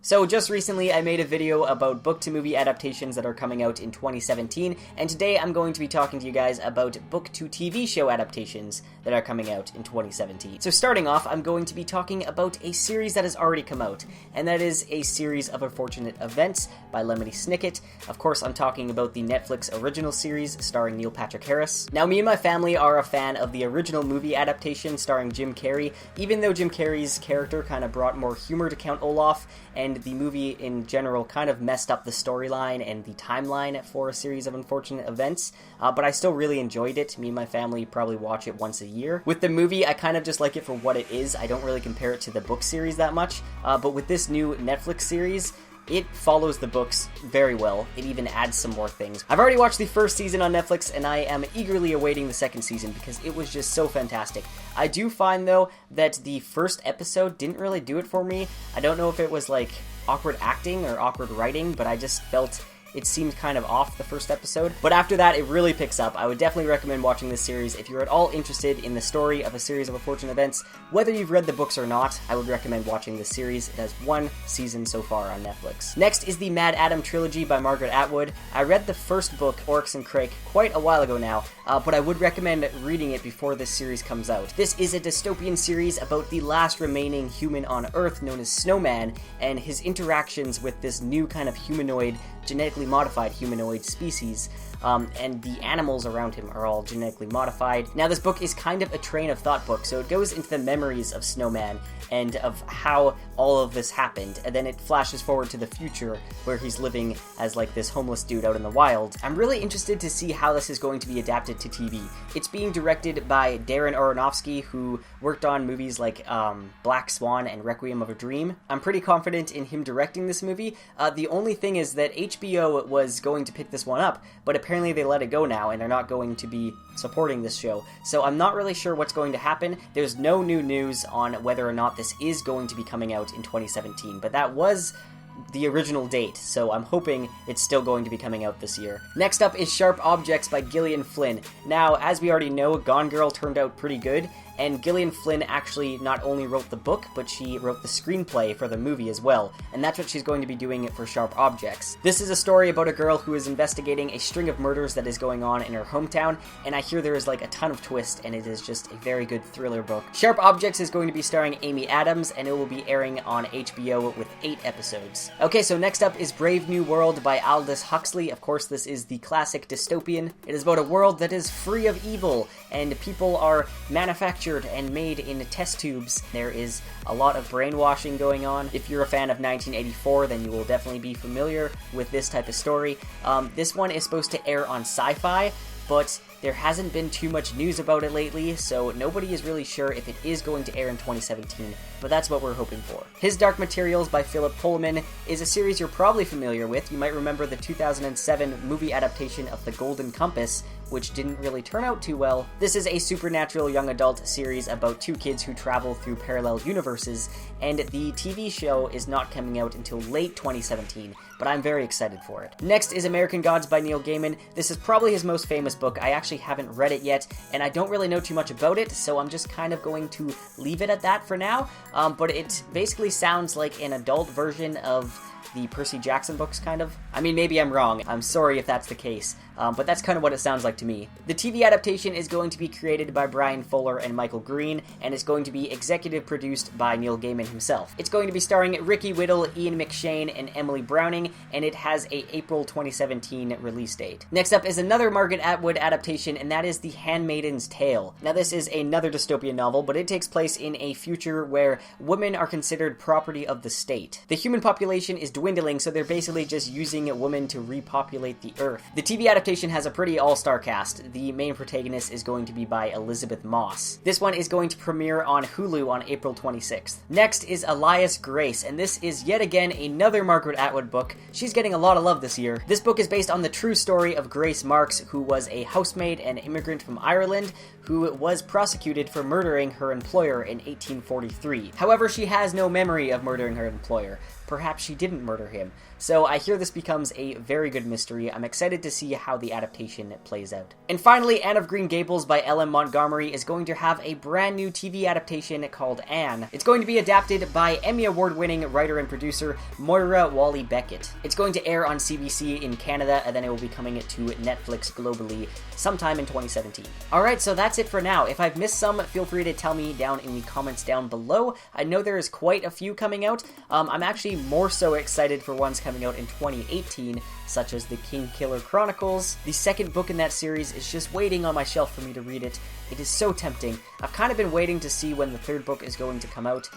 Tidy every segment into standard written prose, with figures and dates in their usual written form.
So just recently I made a video about book-to-movie adaptations that are coming out in 2017, and today I'm going to be talking to you guys about book-to-TV show adaptations that are coming out in 2017. So starting off, I'm going to be talking about a series that has already come out, and that is A Series of Unfortunate Events by Lemony Snicket. Of course, I'm talking about the Netflix original series starring Neil Patrick Harris. Now, me and my family are a fan of the original movie adaptation starring Jim Carrey, even though Jim Carrey's character kind of brought more humor to Count Olaf, and the movie in general kind of messed up the storyline and the timeline for A Series of Unfortunate Events, but I still really enjoyed it. Me and my family probably watch it once a year. With the movie, I kind of just like it for what it is. I don't really compare it to the book series that much, but with this new Netflix series, it follows the books very well. It even adds some more things. I've already watched the first season on Netflix, and I am eagerly awaiting the second season because it was just so fantastic. I do find, though, that the first episode didn't really do it for me. I don't know if it was, like, awkward acting or awkward writing, but I just felt it seemed kind of off the first episode. But after that, it really picks up. I would definitely recommend watching this series if you're at all interested in the story of A Series of Unfortunate Events. Whether you've read the books or not, I would recommend watching this series. It has one season so far on Netflix. Next is the Maddstadt Trilogy by Margaret Atwood. I read the first book, Oryx and Crake, quite a while ago now, but I would recommend reading it before this series comes out. This is a dystopian series about the last remaining human on Earth known as Snowman, and his interactions with this new kind of humanoid, genetically modified humanoid species, and the animals around him are all genetically modified. Now, this book is kind of a train of thought book, so it goes into the memories of Snowman and of how all of this happened, and then it flashes forward to the future where he's living as like this homeless dude out in the wild. I'm really interested to see how this is going to be adapted to TV. It's being directed by Darren Aronofsky, who worked on movies like Black Swan and Requiem of a Dream. I'm pretty confident in him directing this movie. The only thing is that HBO was going to pick this one up, but apparently they let it go now, and they're not going to be supporting this show. So I'm not really sure what's going to happen. There's no new news on whether or not this is going to be coming out in 2017, but that was the original date, so I'm hoping it's still going to be coming out this year. Next up is Sharp Objects by Gillian Flynn. Now, as we already know, Gone Girl turned out pretty good, and Gillian Flynn actually not only wrote the book, but she wrote the screenplay for the movie as well, and that's what she's going to be doing for Sharp Objects. This is a story about a girl who is investigating a string of murders that is going on in her hometown, and I hear there is like a ton of twists, and it is just a very good thriller book. Sharp Objects is going to be starring Amy Adams, and it will be airing on HBO with 8 episodes. Okay, so next up is Brave New World by Aldous Huxley. Of course, this is the classic dystopian. It is about a world that is free of evil, and people are manufactured and made in test tubes. There is a lot of brainwashing going on. If you're a fan of 1984, then you will definitely be familiar with this type of story. This one is supposed to air on Sci-Fi, but there hasn't been too much news about it lately, so nobody is really sure if it is going to air in 2017, but that's what we're hoping for. His Dark Materials by Philip Pullman is a series you're probably familiar with. You might remember the 2007 movie adaptation of The Golden Compass, which didn't really turn out too well. This is a supernatural young adult series about 2 kids who travel through parallel universes, and the TV show is not coming out until late 2017, but I'm very excited for it. Next is American Gods by Neil Gaiman. This is probably his most famous book. I actually haven't read it yet, and I don't really know too much about it, so I'm just kind of going to leave it at that for now, but it basically sounds like an adult version of the Percy Jackson books, kind of. I mean, maybe I'm wrong. I'm sorry if that's the case, but that's kind of what it sounds like to me. The TV adaptation is going to be created by Brian Fuller and Michael Green, and is going to be executive produced by Neil Gaiman himself. It's going to be starring Ricky Whittle, Ian McShane, and Emily Browning, and it has a April 2017 release date. Next up is another Margaret Atwood adaptation, and that is The Handmaid's Tale. Now, this is another dystopian novel, but it takes place in a future where women are considered property of the state. The human population is dwindling, so they're basically just using women to repopulate the earth. The TV adaptation has a pretty all-star cast. The main protagonist is going to be by Elizabeth Moss. This one is going to premiere on Hulu on April 26th. Next is Ellis Grace, and this is yet again another Margaret Atwood book. She's getting a lot of love this year. This book is based on the true story of Grace Marks, who was a housemaid and immigrant from Ireland who was prosecuted for murdering her employer in 1843. However, she has no memory of murdering her employer. perhaps she didn't murder him. So I hear this becomes a very good mystery. I'm excited to see how the adaptation plays out. And finally, Anne of Green Gables by L.M. Montgomery is going to have a brand new TV adaptation called Anne. It's going to be adapted by Emmy Award-winning writer and producer Moira Walley-Beckett. It's going to air on CBC in Canada, and then it will be coming to Netflix globally sometime in 2017. Alright, so that's it for now. If I've missed some, feel free to tell me down in the comments down below. I know there is quite a few coming out. I'm actually more so excited for ones coming out in 2018, such as the King Killer Chronicles. The second book in that series is just waiting on my shelf for me to read it. It is so tempting. I've kind of been waiting to see when the third book is going to come out,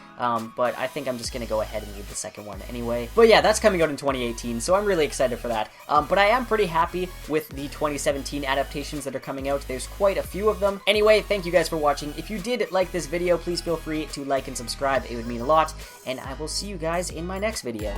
but I think I'm just going to go ahead and read the second one anyway. But yeah, that's coming out in 2018, so I'm really excited for that. But I am pretty happy with the 2017 adaptations that are coming out. There's quite a few of them. Anyway, thank you guys for watching. If you did like this video, please feel free to like and subscribe. It would mean a lot, and I will see you guys in my next video.